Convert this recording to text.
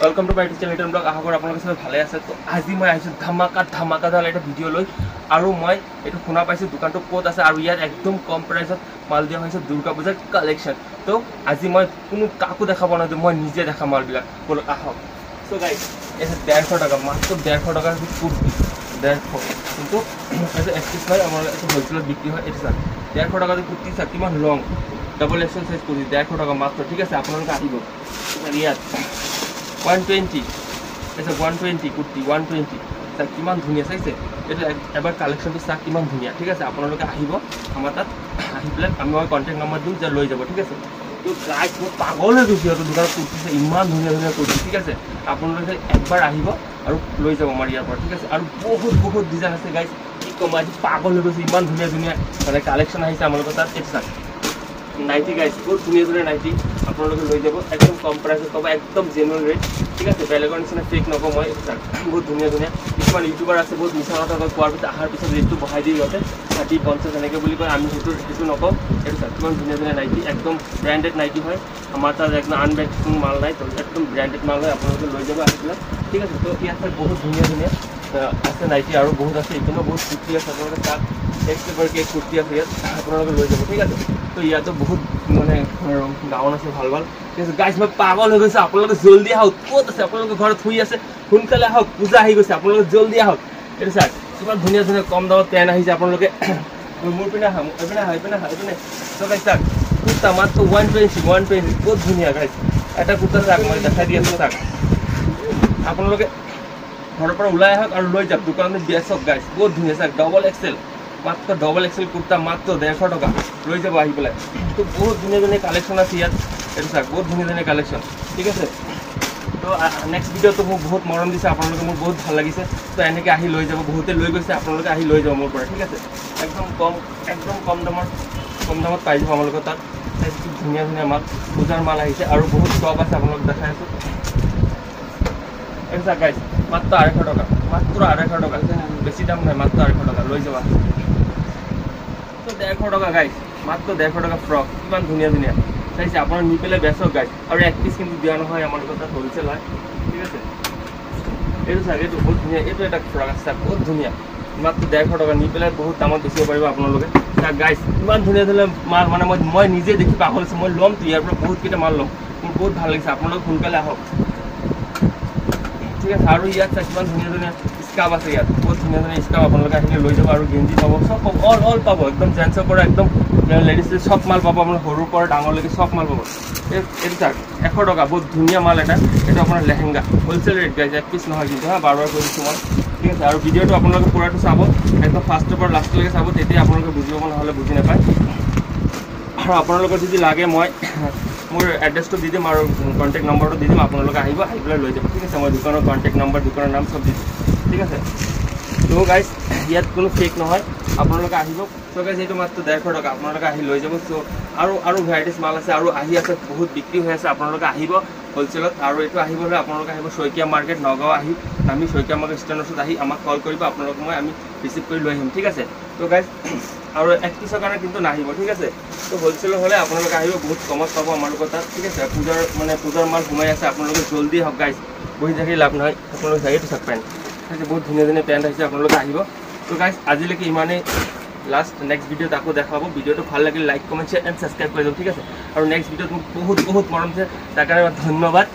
Welcome to my channel blog आशा करो आपलोक सब भाले আছে। তো আজি মই আইছো ধামাকাদার এটা ভিডিও লৈ আৰু মই এটো শুনা পাইছো দোকানটো ক'ত আছে আৰু ইয়াত একদম কম প্ৰাইসত মাল দিয়া হৈছে দুৰ্গা পূজাৰ কালেকশন। তো আজি মই কোনো কাকো দেখাব না, মই নিজে দেখা মাল বিলাক বল আহক। সো গাইস এটা 150 টাকা, মাত্র 150 টাকার কুর্তি 150, কিন্তু এটা এক্সেস হয় আমার এটা হোলসেলত বিক্রি হয়। এটা 150 টাকা দিয়ে কুর্তি আছে কিমান লং ডাবল এক্সেল সাইজ কুর্তি 150 টাকা মাত্র। ঠিক আছে আপোনালোকে আহিব। ইয়াত 120 এটা 120 কুর্তি 120 স্যার কিমান ধুনিয়া চাইছে এটা এবাৰ কালেকশনটো চাক কিমান ধুনিয়া। ঠিক আছে আপোনালোকে আহিব আমাৰ তাত, আহি পেলাই আমি কন্টেক্ট নাম্বাৰ দিম যে লৈ যাব। ঠিক আছে তো গাইস মই পাগল হৈ গৈছো আৰু দোকানত কুৰ্তি ইমান ধুনিয়া ধুনিয়া কুৰ্তি। ঠিক আছে আপোনালোকে একবাৰ আহিব আৰু লৈ যাব আমাৰ ইয়াৰ পৰা। ঠিক আছে আৰু বহুত ডিজাইন আছে গাইস, কি কম আজি পাগল হৈ গৈছো ইমান ধুনিয়া ধুনিয়া মানে কালেকশন আহিছে আমাৰ তাত। এটা নাইটি গাইস বহুত ধুনিয়া ধুনিয়া নাইটি আপোনালোকে লৈ যাব, একদম কম প্ৰাইসত পাব, একদম জেনুইন ৰেট। ঠিক আছে বেলেগৰ নিচিনা ফেক নকওঁ মই। বহুত ধুনিয়া ধুনিয়া কিছুমান ইউটিউবাৰ আছে বহুত মিছা কথা কয়, কোৱাৰ পিছত অহাৰ পিছত ৰেটটো বঢ়াই দিয়ে সিহঁতে 30-50 এনেকৈ বুলি কয়। আমি সেইটো নকওঁ। এইটো চাওক কিমান ধুনিয়া ধুনিয়া নাইটি, একদম ব্ৰেণ্ডেড নাইটি হয় আমাৰ তাত, একদম আনব্ৰেণ্ডেড মাল নাই, তো একদম ব্ৰেণ্ডেড মাল হয়। আপোনালোকে লৈ যাব আহি পেলাই। ঠিক আছে তো ইয়াত বহুত ধুনিয়া ধুনিয়া আছে নাইটি আৰু বহুত আছে, এইপিনে বহুত কুৰ্তি আছে। আপোনালোকে তাত এক কুৰ্তি আছে ইয়াত আপোনালোকে লৈ যাব। ঠিক আছে তো ইয়াতো বহুত মানে গাউন আছে ভাল ভাল। ঠিক আছে গাইস মই পাগল হৈ গৈছে, আপোনালোকে জলদি আহক। ক'ত আছে আপোনালোকে ঘৰত শুই আছে, সোনকালে আহক, পূজা আহি গৈছে, আপোনালোকে জলদি আহক। এইটো চাওক কিমান ধুনীয়া ধুনীয়া কম দামত পেণ্ট আহিছে। আপোনালোকে মোৰ পিনে আহা, এইপিনে তো গাইস চাওক কুৰ্তা মাত্ৰ 120 বহুত ধুনীয়া গাইস। এটা কুৰ্তা চাওক মই দেখাই দি আছোঁ, চাওক আপোনালোকে ঘৰৰ পৰা ওলাই আহক আৰু লৈ যাওক দোকানত বেচক গাইস। বহুত ধুনীয়া চাওক ডবল এক্সেল, মাত্ৰ ডবল এক্সেল কুৰ্তা মাত্ৰ 150 টাকা লৈ যাব আহি পেলাই। তো বহুত ধুনীয়া ধুনীয়া কালেকশ্যন আছে ইয়াত। এইটো চাওক বহুত ধুনীয়া ধুনীয়া কালেকশ্যন। ঠিক আছে তো নেক্সট ভিডিঅ'টো মোক বহুত মৰম দিছে আপোনালোকে, মোৰ বহুত ভাল লাগিছে। তো এনেকৈ আহি লৈ যাব, বহুতে লৈ গৈছে, আপোনালোকে আহি লৈ যাব মোৰ পৰা। ঠিক আছে একদম কম দামত পাই যাব আপোনালোকৰ তাত। কি ধুনীয়া ধুনীয়া মাল, পূজাৰ মাল আহিছে আৰু বহুত ষ্টক আছে আপোনালোকক দেখাই আছোঁ। এইটো চাওক গাইছ মাত্ৰ 250 টাকা, মাত্ৰ 250 টাকা, বেছি দাম নহয়, মাত্ৰ 250 টাকা লৈ যাবা। তো 150 টাকা গাইছ, মাত্ৰ 150 টাকা ফ্ৰক কিমান ধুনীয়া ধুনীয়া চাইছে। আপোনাৰ নি পেলাই বেচক গাইছ, আৰু এক পিচ কিন্তু দিয়া নহয়, আমাৰ তাত হোলচেল হয়। ঠিক আছে এইটো চাওক এইটো বহুত ধুনীয়া, এইটো এটা ফ্ৰক আছে বহুত ধুনীয়া, মাত্ৰ 150 টাকা নি পেলাই বহুত দামত বেচিব পাৰিব আপোনালোকে। চাওক গাইছ ইমান ধুনীয়া ধুনীয়া মাল, মানে মই নিজে দেখি পাগল আছোঁ। মই ল'মতো ইয়াৰ পৰা বহুতকেইটা মাল ল'ম, মোৰ বহুত ভাল লাগিছে। আপোনালোকে সোনকালে আহক। ঠিক আছে আৰু ইয়াত চাওক কিমান ধুনীয়া ধুনীয়া স্কাৰ্ফ আছে, ইয়াত বহুত ধুনীয়া ধুনীয়া স্কাৰ্ফ আপোনালোকে আহিলে লৈ যাব। আৰু গেঞ্জি পাব, চব পাব, অল পাব, একদম জেন্টছৰ পৰা একদম লেডিজ চব মাল পাব, আপোনাৰ সৰুৰ পৰা ডাঙৰলৈকে চব মাল পাব। এইটো চাওক 100 টাকা বহুত ধুনীয়া মাল এটা, এইটো আপোনাৰ লেহেংগা হোলচেল ৰেট গাইছে, এক পিচ নহয় কিন্তু বাৰ কৈ দিছোঁ মই। ঠিক আছে আৰু ভিডিঅ'টো আপোনালোকে পূৰাটো চাব, একদম ফাৰ্ষ্টৰ পৰা লাষ্টলৈকে চাব, তেতিয়া আপোনালোকে বুজি পাব, নহ'লে বুজি নাপায়। আৰু আপোনালোকৰ যদি লাগে মই মোৰ এড্ৰেছটো দি দিম আৰু কণ্টেক্ট নম্বৰটো দি দিম, আপোনালোকে আহিব, আহি পেলাই লৈ যাব। ঠিক আছে মই দোকানৰ কণ্টেক্ট নম্বৰ, দোকানৰ নাম চব দি দিম। ঠিক আছে তো গাইছ ইয়াত কোনো ফেক নহয়, আপোনালোকে আহিব। চ' গাইছ এইটো মাত্ৰ 150 টাকা, আপোনালোকে আহি লৈ যাব। চ' আৰু ভেৰাইটিজ মাল আছে আৰু আহি আছে, বহুত বিক্ৰী হৈ আছে। আপোনালোকে আহিব হোলচেলত। আৰু এইটো আহিবলৈ আপোনালোকে আহিব শইকীয়া মাৰ্কেট নগাঁও, আহি আমি শইকীয়া মাৰ্কেট ষ্টেণ্ডৰ ওচৰত আহি আমাক কল কৰিব, আপোনালোকক আমি ৰিচিভ কৰি লৈ আহিম। ঠিক আছে তো গাইছ আৰু এক পিছৰ কাৰণে কিন্তু নাহিব। ঠিক আছে তো হোলচেলৰ হ'লে আপোনালোকে আহিব, বহুত কমত পাব আমালোকৰ তাত। ঠিক আছে পূজাৰ মাল সোমাই আছে, আপোনালোকে জল্দি আহক গাইছ, বহি থাকি লাভ নহয়। আপোনালোকে চাইটো চাওক পেণ্ট আছে, বহুত ধুনীয়া ধুনীয়া পেণ্ট আহিছে, আপোনালোকে আহিব। তো গাইছ আজিলৈকে ইমানেই, লাষ্ট নেক্সট ভিডিঅ'ত আকৌ দেখাব। ভিডিঅ'টো ভাল লাগিলে like comment share and subscribe কৰি দিব। ঠিক আছে আৰু নেক্সট ভিডিঅ'ত মোক বহুত মৰম দিছে, তাৰ কাৰণে ধন্যবাদ।